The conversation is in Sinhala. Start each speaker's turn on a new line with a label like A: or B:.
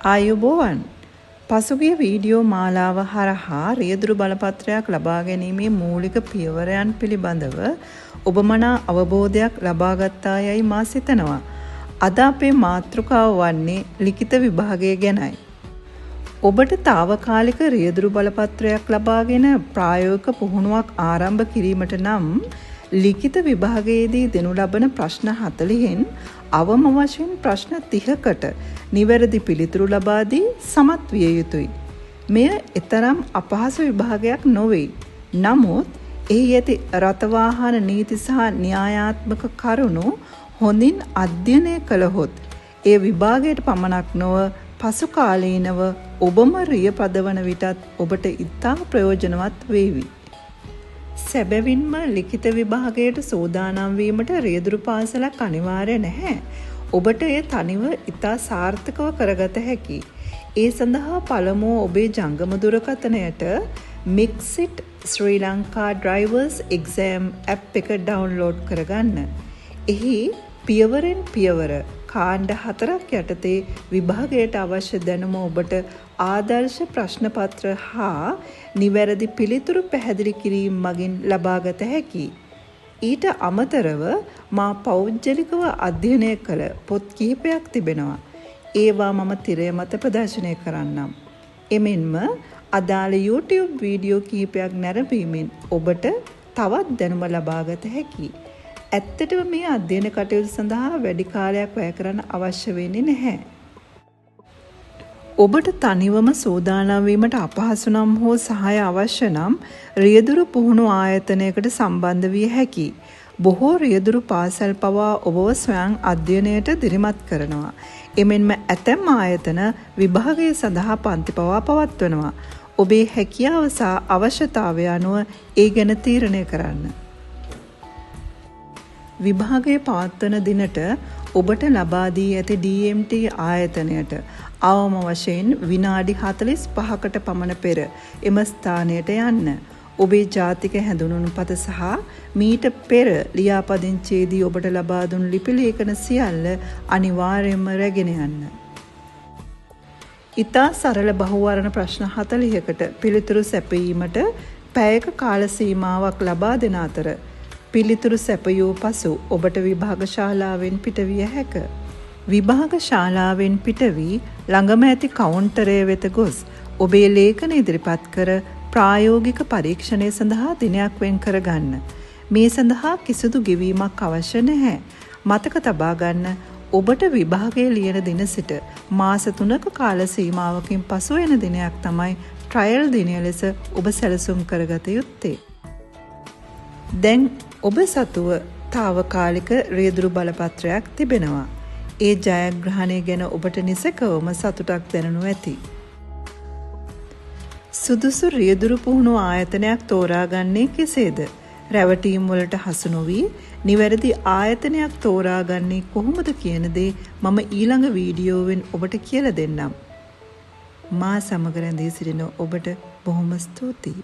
A: ආයුබෝවන් පසුගිය වීඩියෝ මාලාව හරහා රියදුරු බලපත්‍රයක් ලබා ගැනීමේ මූලික පියවරයන් පිළිබඳව ඔබමනා අවබෝධයක් ලබාගත්තා යයි මා සිතනවා. අද අපේ මාතෘකාව වන්නේ ලිඛිත විභාගය ගැනයි. ඔබට తాවකාලික රියදුරු බලපත්‍රයක් ලබාගෙන ප්‍රායෝගික පුහුණුවක් ආරම්භ කිරීමට නම් ලිඛිත විභාගයේදී දෙනු ලබන ප්‍රශ්න 40න් අවම වශයෙන් ප්‍රශ්න 30කට නිවැරදි පිළිතුරු ලබා දී සමත් විය යුතුයි. මෙය ඊතරම් අපහසු විභාගයක් නොවේ. නමුත් එහි ඇති රථවාහන නීති සහ න්‍යායාත්මක කරුණු හොඳින් අධ්‍යයනය කළහොත් ඒ විභාගයට පමණක් නොව පසු කාලීනව ඔබම රිය පදවන විටත් ඔබට ඉතා ප්‍රයෝජනවත් වේවි. සැබවින්ම ලිඛිත විභාගයට සූදානම් වීමට රියදුරු පාසලක් අනිවාර්ය නැහැ. ඔබට එය තනිව ඉතා සාර්ථකව කරගත හැකියි. ඒ සඳහා පළමුව ඔබේ ජංගම දුරකථනයට Mixit Sri Lanka Drivers Exam app එක ඩවුන්ලෝඩ් කරගන්න. එහි පියවරෙන් පියවර කාණ්ඩ 4ක් යටතේ විභාගයට අවශ්‍ය දැනුම ඔබට ආදර්ශ ප්‍රශ්න පත්‍ර හා නිවැරදි පිළිතුරු පැහැදිලි කිරීම මගින් ලබාගත හැකියි. ඊට අමතරව මා පෞද්ගලිකව අධ්‍යයනය කළ පොත් කිහිපයක් තිබෙනවා. ඒවා මම තිරය මත ප්‍රදර්ශනය කරන්නම්. එමෙන්ම අදාළ YouTube වීඩියෝ කිහිපයක් නැරඹීමෙන් ඔබට තවත් දැනුම ලබාගත හැකියි. ඇත්තටම මේ අධ්‍යයන කටයුතු සඳහා වැඩි කාලයක් වැය කරන්න අවශ්‍ය වෙන්නේ නැහැ. ඔබට තනිවම සූදානම් වීමට අපහසු නම් හෝ සහාය අවශ්‍ය නම් රියදුරු පුහුණු ආයතනයකට සම්බන්ධ විය හැකියි. බොහෝ රියදුරු පාසල් පවා ඔබව ස්වයං අධ්‍යයනයට දිරිමත් කරනවා. එමෙන්ම ඇතැම් ආයතන විභාගය සඳහා පන්ති පවා පවත්වනවා. ඔබේ හැකියාව සහ අවශ්‍යතාවය අනුව ඒ ගැන තීරණය කරන්න. විභාගය පවත්වන දිනට ඔබට ලබා දී ඇති DMT ආයතනයට අවම වශයෙන් විනාඩි 45කට පමණ පෙර එම ස්ථානයට යන්න. ඔබේ ජාතික හැඳුනුම්පත සහ මීට පෙර ලියාපදිංචියේදී ඔබට ලබා දුන් ලිපි ලේඛන සියල්ල අනිවාර්යයෙන්ම රැගෙන යන්න. ඉතා සරල බහුවර්ණ ප්‍රශ්න 40කට පිළිතුරු සැපයීමට පැයක කාල සීමාවක් ලබා දෙන අතර පිළිතුරු සැපයූ පසු ඔබට විභාග ශාලාවෙන් පිටවිය හැක. විභාග ශාලාවෙන් පිට වී ළඟම ඇති කවුන්ටරය වෙත ගොස් ඔබේ ලේඛන ඉදිරිපත් කර ප්‍රායෝගික පරීක්ෂණය සඳහා දිනයක් වෙන් කර ගන්න. මේ සඳහා කිසිදු ගෙවීමක් අවශ්‍ය නැහැ. මතක තබා ගන්න ඔබට විභාගයේ ලියන දින සිට මාස 3ක කාල සීමාවකින් පසු වෙන දිනයක් තමයි ට්‍රයල් දිනය ලෙස ඔබ සැලසුම් කරගත යුත්තේ. දැන් ඔබ සතුව తాවකාලික රියදුරු බලපත්‍රයක් තිබෙනවා. ඒ ජයග්‍රහණය ගැන ඔබට නිසකවම සතුටක් දැනෙනු ඇති. සුදුසු රියදුරු පුහුණු ආයතනයක් තෝරාගන්නේ කෙසේද? රැවටීම් වලට හසු නොවි නිවැරදි ආයතනයක් තෝරාගන්නේ කොහොමද කියන දේ මම ඊළඟ වීඩියෝවෙන් ඔබට කියලා දෙන්නම්. මා සමග රැඳී සිටින ඔබට බොහොම ස්තුතියි.